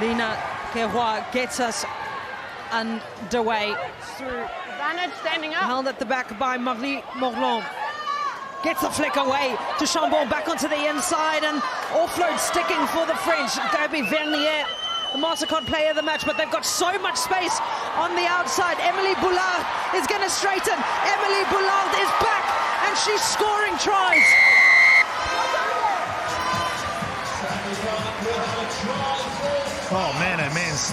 Lina Keroy gets us underway. Through Advantage standing up. Held at the back by Marie Morland. Gets the flick away to Chambon, back onto the inside, and offload sticking for the French. Gabi Vernier, the Mastercard player of the match, but they've got so much space on the outside. Emily Boulard is going to straighten. Emily Boulard is back, and she's scoring tries. Oh man,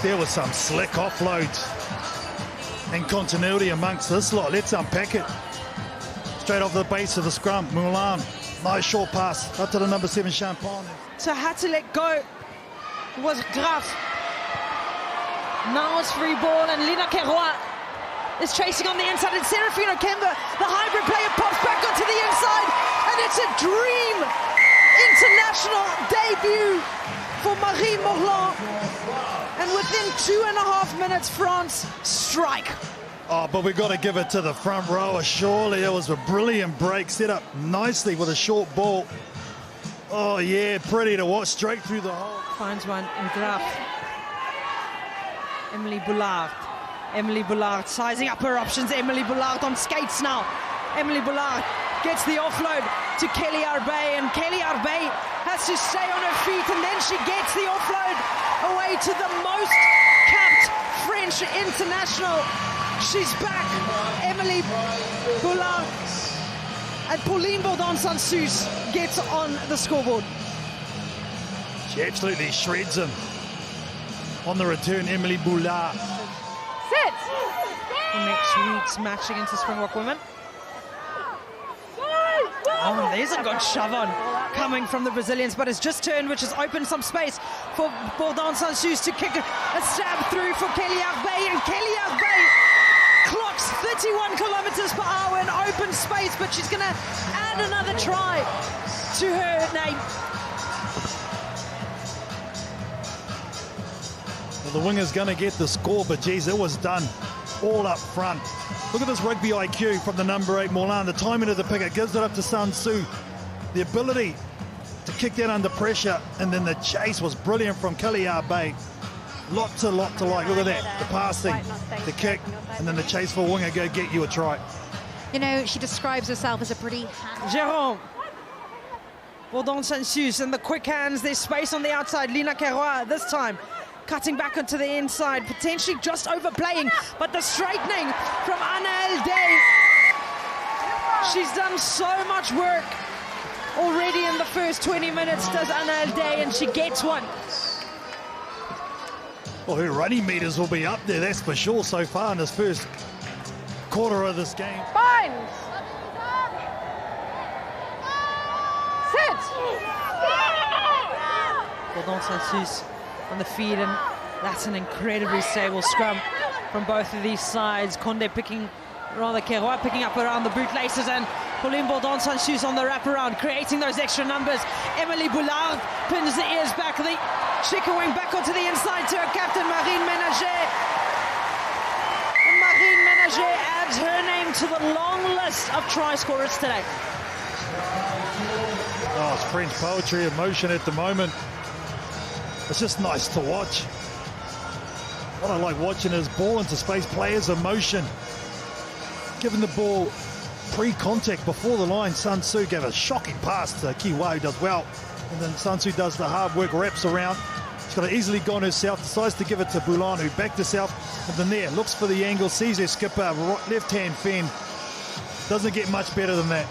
there was some slick offloads and continuity amongst this lot. Let's unpack it. Straight off the base of the scrum, Moulin. Nice short pass up to the number 7, Champagne. So had to let go was Graf. Now it's free ball, and Lina Keroy is chasing on the inside, and Serafino Kemba, the hybrid player, pops back onto the inside, and it's a dream international debut for Marie Morland. And within 2.5 minutes, France strike. Oh, but we've got to give it to the front rower, surely. It was a brilliant break, set up nicely with a short ball. Oh, yeah, pretty to watch, straight through the hole. Finds one in Graf. Emily Boulard. Emily Boulard sizing up her options. Emily Boulard on skates now. Emily Boulard gets the offload to Kelly Arbey, and Kelly Arbey has to stay on her feet, and then she gets the offload away to the most capped French international. She's back, Emily Boulard, and Pauline Bourdon-Sansus gets on the scoreboard. She absolutely shreds him. On the return, Emily Boulard. Sit! For next week's match against the Springbok women. Oh, there's a good shove on coming from the Brazilians, but it's just turned, which has opened some space for Bourdon-Sansus to kick a stab through for Kelly Arbey, and Kelly Arbey clocks 31 kilometers per hour in open space, but she's going to add another try to her name. Well, the winger's going to get the score, but geez, it was done all up front. Look at this rugby IQ from the number 8, Morland. The timing of the pick, it gives it up to Sansu. The ability to kick that under pressure, and then the chase was brilliant from Kelly Arbey. Lot to like. Look at that. The passing, the kick, and then the chase for winger. Go get you a try. You know, she describes herself as a pretty... Jérôme. Bourdon-Sansus and the quick hands. There's space on the outside. Lina Keroy this time cutting back onto the inside, potentially just overplaying, but the straightening from Anaëlle Day. She's done so much work already in the first 20 minutes, does Anaëlle Day, and she gets one. Well, her running meters will be up there, that's for sure, so far in this first quarter of this game. Fine! Sit! Bourdon-Sansus on the feed, and that's an incredibly stable scrum from both of these sides. Conde picking, rather Keroy picking up around the bootlaces, and Pauline Bourdon-Sansus on the wraparound, creating those extra numbers. Emily Boulard pins the ears back, the chicken wing back onto the inside to her captain, Marine Ménager. And Marine Ménager adds her name to the long list of try scorers today. Oh, it's French poetry in motion at the moment. It's just nice to watch. What I like watching is ball into space, players in motion. Giving the ball pre-contact before the line. Sansu gave a shocking pass to Kiwa, who does well. And then Sansu does the hard work, wraps around. She's got to easily gone herself, decides to give it to Boulan, who backed herself. And then there, looks for the angle, sees her skipper, left-hand fend. Doesn't get much better than that.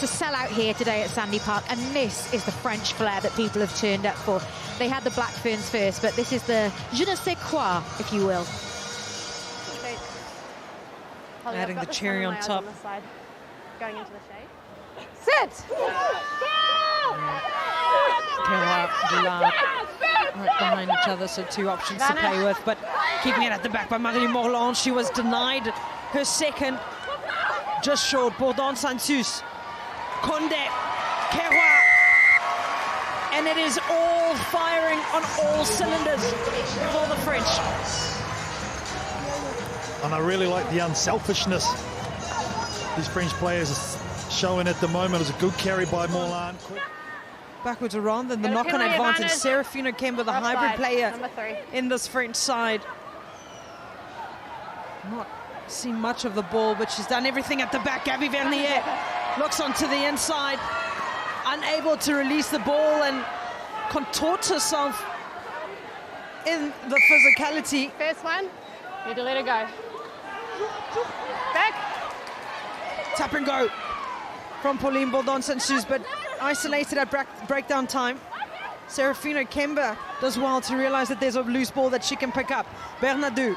It's a sellout here today at Sandy Park, and this is the French flair that people have turned up for. They had the Black Ferns first, but this is the je ne sais quoi, if you will. Adding the cherry on top. Going into the shade. Sit! Keroy, Boulard, right behind each other, so two options to play with, but keeping it at the back by Marie Morland. She was denied her second, just short. Bourdon-Sansus, Conde, Keroy, and it is all firing on all cylinders for the French. And I really like the unselfishness these French players are showing at the moment. It was a good carry by Morland. backwards around, and the Got a knock-on penalty advantage. advantage. Serafino Kemba, the Offside, hybrid player number 3. in this French side. Not seen much of the ball, but she's done everything at the back. Gabby Vernier looks onto the inside, unable to release the ball and contorts herself in the physicality. First one, need to let her go. Back. Tap and go from Pauline Bourdon-Saint-Just, but isolated at breakdown time. Serafino Kemba does well to realize that there's a loose ball that she can pick up. Bernadou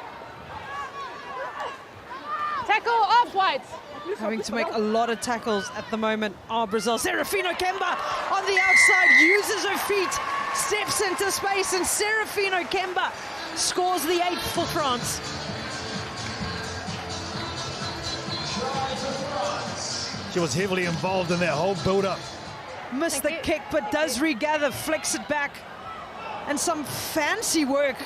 Tackle off whites. having to make a lot of tackles at the moment. Brazil. Serafino Kemba on the outside uses her feet, steps into space, and Serafino Kemba scores the 8th for France. She was heavily involved in that whole build-up. Missed the kick, but does regather, flicks it back. And some fancy work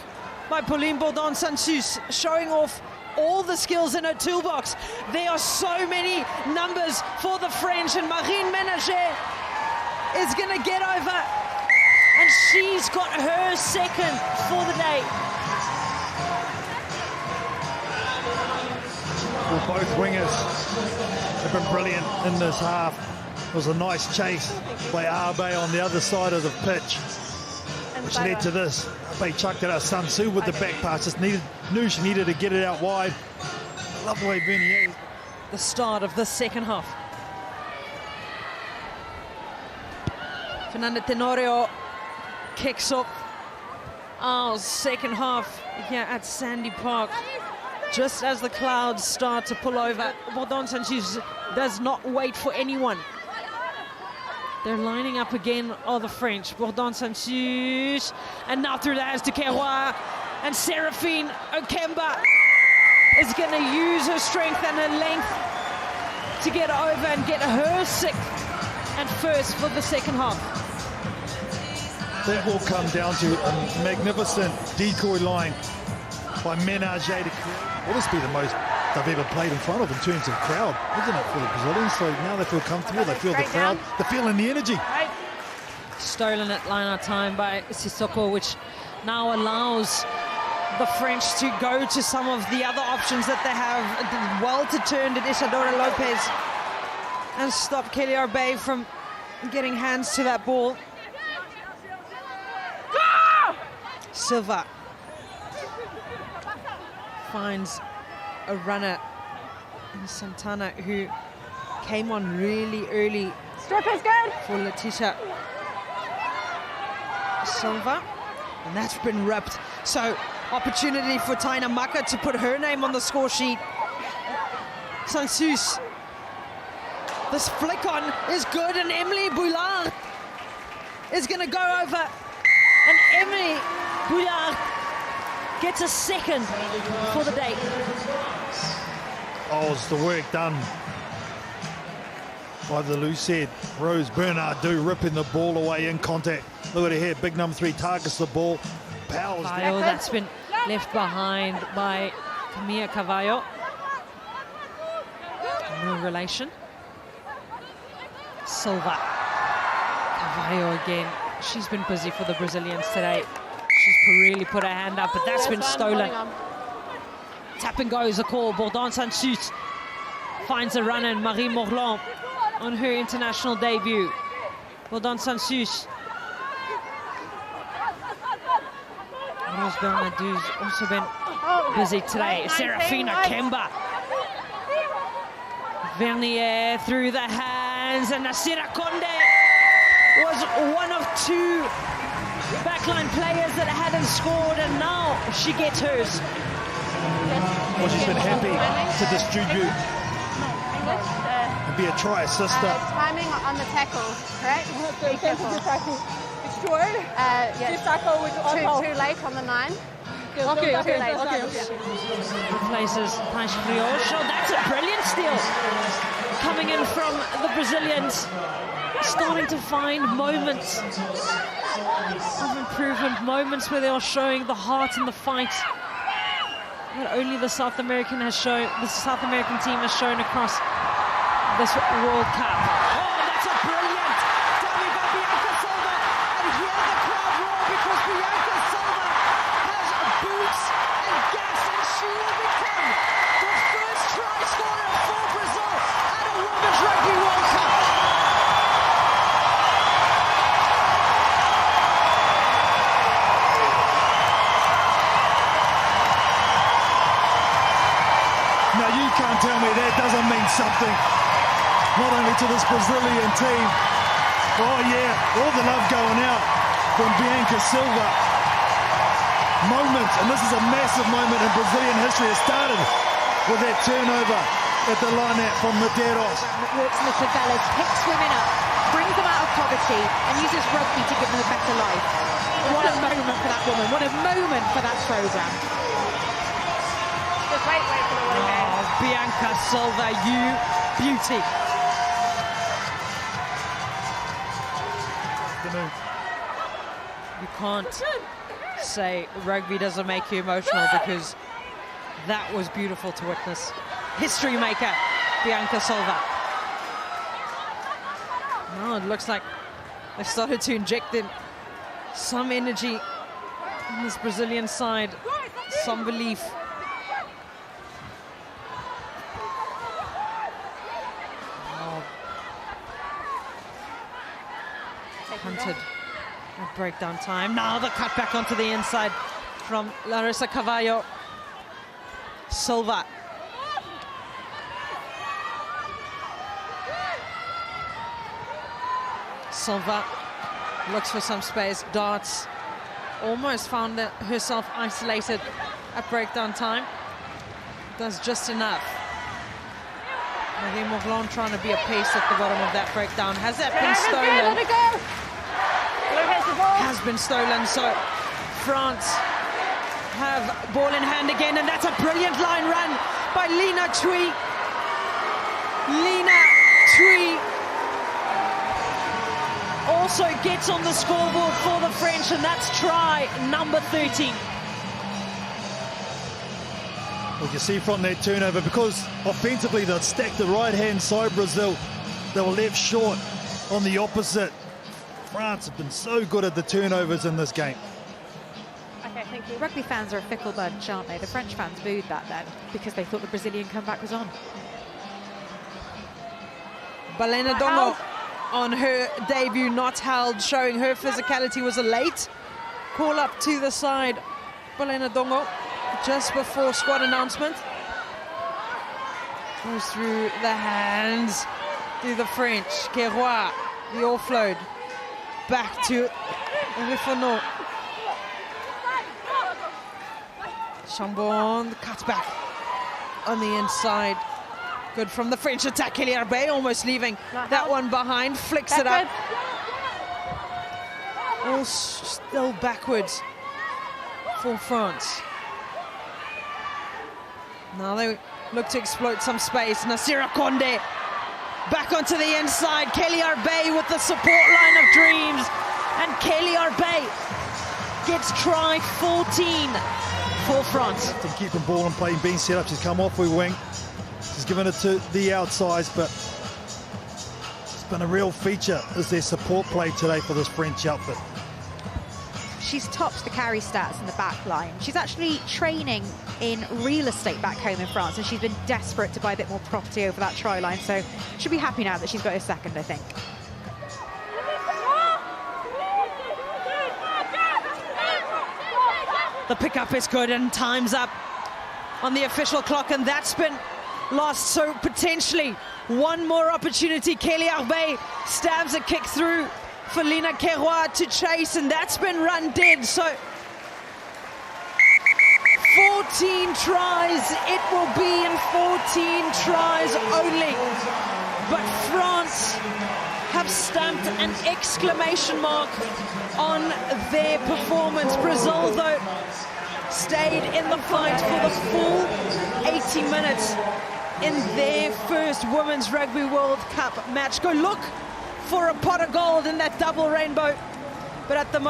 by Pauline Bourdon-Saint-Just, showing off all the skills in her toolbox. There are so many numbers for the French, and Marine Ménager is going to get over, and she's got her second for the day. Well, both wingers have been brilliant in this half. It was a nice chase by Abe on the other side of the pitch, which led to this. Abe chucked it at Sun Tzu with the back pass. Just knew she needed to get it out wide. Love the way Vernier. The start of the second half. Fernanda Tenorio kicks up our second half here at Sandy Park. Just as the clouds start to pull over, Bourdon-Saint-Just does not wait for anyone. They're lining up again, are the French. Bourdon-Saint-Just, and now through the hands to Keroy, and Seraphine Kemba is going to use her strength and her length to get over and get her 6th and first for the second half. That will come down to a magnificent decoy line by Ménager to create. Will this be the most they've ever played in front of in terms of crowd, isn't it, for the Brazilians? So now they feel comfortable, they feel the crowd, they're feeling the energy. Right. Stolen at line-out time by Sissoko, which now allows the French to go to some of the other options that they have. Well to turn to Isadora Lopez and stop Kelly Arbey from getting hands to that ball. Silva finds a runner in Santana who came on really early. Strip is good. For Letitia Silva, and that's been ripped. So opportunity for Taina Maka to put her name on the score sheet. Saint-Just, this flick on is good, and Emily Boulard is going to go over, and Emily Boulard gets a 2nd for the day. Oh, it's the work done by the Lucette. Rose Bernardo ripping the ball away in contact. Look at her here, big number 3 targets the ball. Powers Cavallo, that's been left behind by Camilla Cavallo. No relation. Silva. Cavallo again. She's been busy for the Brazilians today. She's really put her hand up, but that's been stolen. Tap and go is a call. Bourdon-Saint-Just finds a runner, and Marie Morland on her international debut. Bourdon-Saint-Just. Rose Bernardou's also been busy today. Serafina Kemba. Vernier through the hands, and Nasira Conde was one of 2 backline players that hadn't scored, and now she gets hers. Well, she's been happy to distribute and be a try assister. Timing on the tackle, correct? Be careful. It's short. Yes. Tackle with Too late on the 9. Okay. Too late. Places Taisha Brioche. Oh, that's a brilliant steal coming in from the Brazilians. Starting to find moments of improvement, moments where they are showing the heart and the fight that only the South American team has shown across this World Cup. Oh, that's a brilliant Bianca Silva something, not only to this Brazilian team. Oh yeah, all the love going out from Bianca Silva. Moment, and this is a massive moment in Brazilian history. It started with that turnover at the line-out from Medeiros. Walks into favelas, picks women up, brings them out of poverty, and uses rugby to give them a better life. What a moment for that woman. What a moment for that programme. Just wait for the one man. Oh, Bianca Silva, you beauty. You can't say rugby doesn't make you emotional, because that was beautiful to witness. History maker, Bianca Silva. Now it looks like they've started to inject in some energy in this Brazilian side, some belief. Hunted at breakdown time. Now the cut back onto the inside from Larissa Carvalho. Silva. Silva looks for some space, darts. Almost found herself isolated at breakdown time. Does just enough. Marie Morglon trying to be a pace at the bottom of that breakdown. Has that been stolen? Let it go. Has been stolen, so France have ball in hand again, and that's a brilliant line run by Lina Tui. Lina Tui also gets on the scoreboard for the French, and that's try number 13. Well, you see from that turnover, because offensively they'll stack the right-hand side, Brazil. They were left short on the opposite. France have been so good at the turnovers in this game. Okay, thank you. Rugby fans are a fickle bunch, aren't they? The French fans booed that then because they thought the Brazilian comeback was on. Balena Dongo on her debut, not held, showing her physicality. Was a late call up to the side. Balena Dongo just before squad announcement. Goes through the hands to the French. Keroy, the offload. Back to Rifono. Chambon, the cut back on the inside. Good from the French attack. Kelly Arbey almost leaving that one behind. Flicks it up. All still backwards for France. Now they look to exploit some space. Nasira Conde back onto the inside. Kelly Arbey with the support line of dreams. And Kelly Arbey gets try 14 for France. To keep the ball and playing, being set up. She's come off her wing. She's given it to the outsides, but it's been a real feature as their support play today for this French outfit. She's topped the carry stats in the back line. She's actually training in real estate back home in France, and she's been desperate to buy a bit more property over that try line, so she'll be happy now that she's got her second, I think. The pickup is good, and time's up on the official clock, and that's been lost. So potentially one more opportunity. Kelly Arbey stabs a kick through for Lina Keroy to chase, and that's been run dead. So 14 tries, it will be in 14 tries only. But France have stamped an exclamation mark on their performance. Brazil, though, stayed in the fight for the full 80 minutes in their first Women's Rugby World Cup match. Go look for a pot of gold in that double rainbow, but at the moment